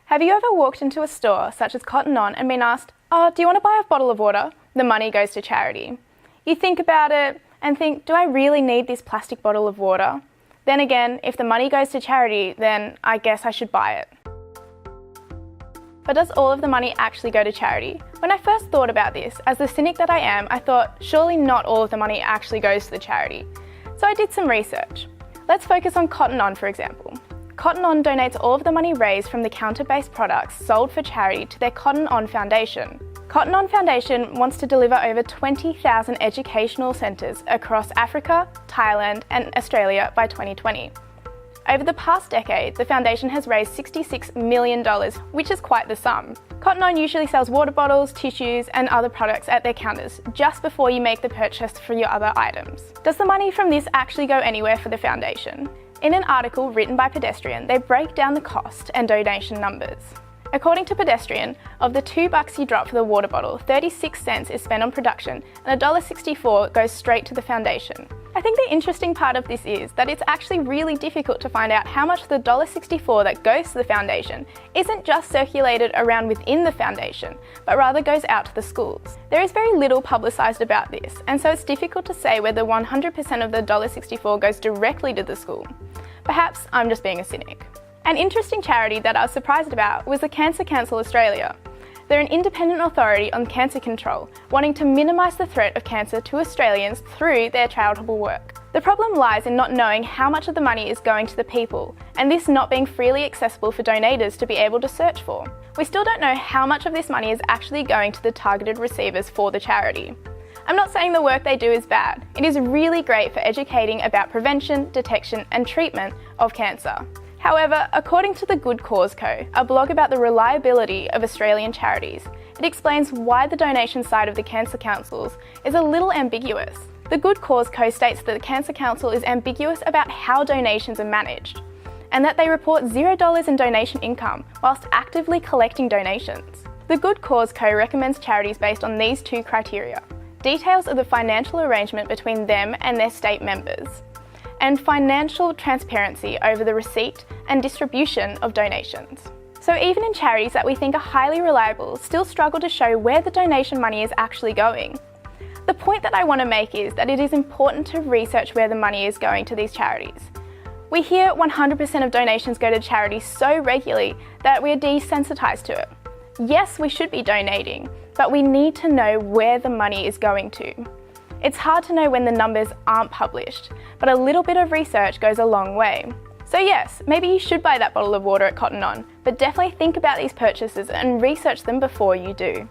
Have you ever walked into a store such as Cotton On and been asked, "Oh, do you want to buy a bottle of water?" The money goes to charity. You think about it and think, do I really need this plastic bottle of water? Then again, if the money goes to charity, then I guess I should buy it. But does all of the money actually go to charity? When I first thought about this, as the cynic that I am, I thought, surely not all of the money actually goes to the charity. So I did some research. Let's focus on Cotton On, for example. Cotton On donates all of the money raised from the counter-based products sold for charity to their Cotton On Foundation. Cotton On Foundation wants to deliver over 20,000 educational centres across Africa, Thailand and Australia by 2020. Over the past decade, the foundation has raised $66 million, which is quite the sum. Cotton On usually sells water bottles, tissues and other products at their counters just before you make the purchase for your other items. Does the money from this actually go anywhere for the foundation? In an article written by Pedestrian, they break down the cost and donation numbers. According to Pedestrian, of the $2 you drop for the water bottle, 36 cents is spent on production and $1.64 goes straight to the foundation. I think the interesting part of this is that it's actually really difficult to find out how much the $1.64 that goes to the foundation isn't just circulated around within the foundation, but rather goes out to the schools. There is very little publicised about this, and so it's difficult to say whether 100% of the $1.64 goes directly to the school. Perhaps I'm just being a cynic. An interesting charity that I was surprised about was the Cancer Council Australia. They're an independent authority on cancer control, wanting to minimise the threat of cancer to Australians through their charitable work. The problem lies in not knowing how much of the money is going to the people, and this not being freely accessible for donators to be able to search for. We still don't know how much of this money is actually going to the targeted receivers for the charity. I'm not saying the work they do is bad. It is really great for educating about prevention, detection and treatment of cancer. However, according to the Good Cause Co, a blog about the reliability of Australian charities, it explains why the donation side of the Cancer Councils is a little ambiguous. The Good Cause Co states that the Cancer Council is ambiguous about how donations are managed, and that they report $0 in donation income whilst actively collecting donations. The Good Cause Co recommends charities based on these two criteria: details of the financial arrangement between them and their state members, and financial transparency over the receipt and distribution of donations. So even in charities that we think are highly reliable still struggle to show where the donation money is actually going. The point that I want to make is that it is important to research where the money is going to these charities. We hear 100% of donations go to charities so regularly that we are desensitised to it. Yes, we should be donating, but we need to know where the money is going to. It's hard to know when the numbers aren't published, but a little bit of research goes a long way. So yes, maybe you should buy that bottle of water at Cotton On, but definitely think about these purchases and research them before you do.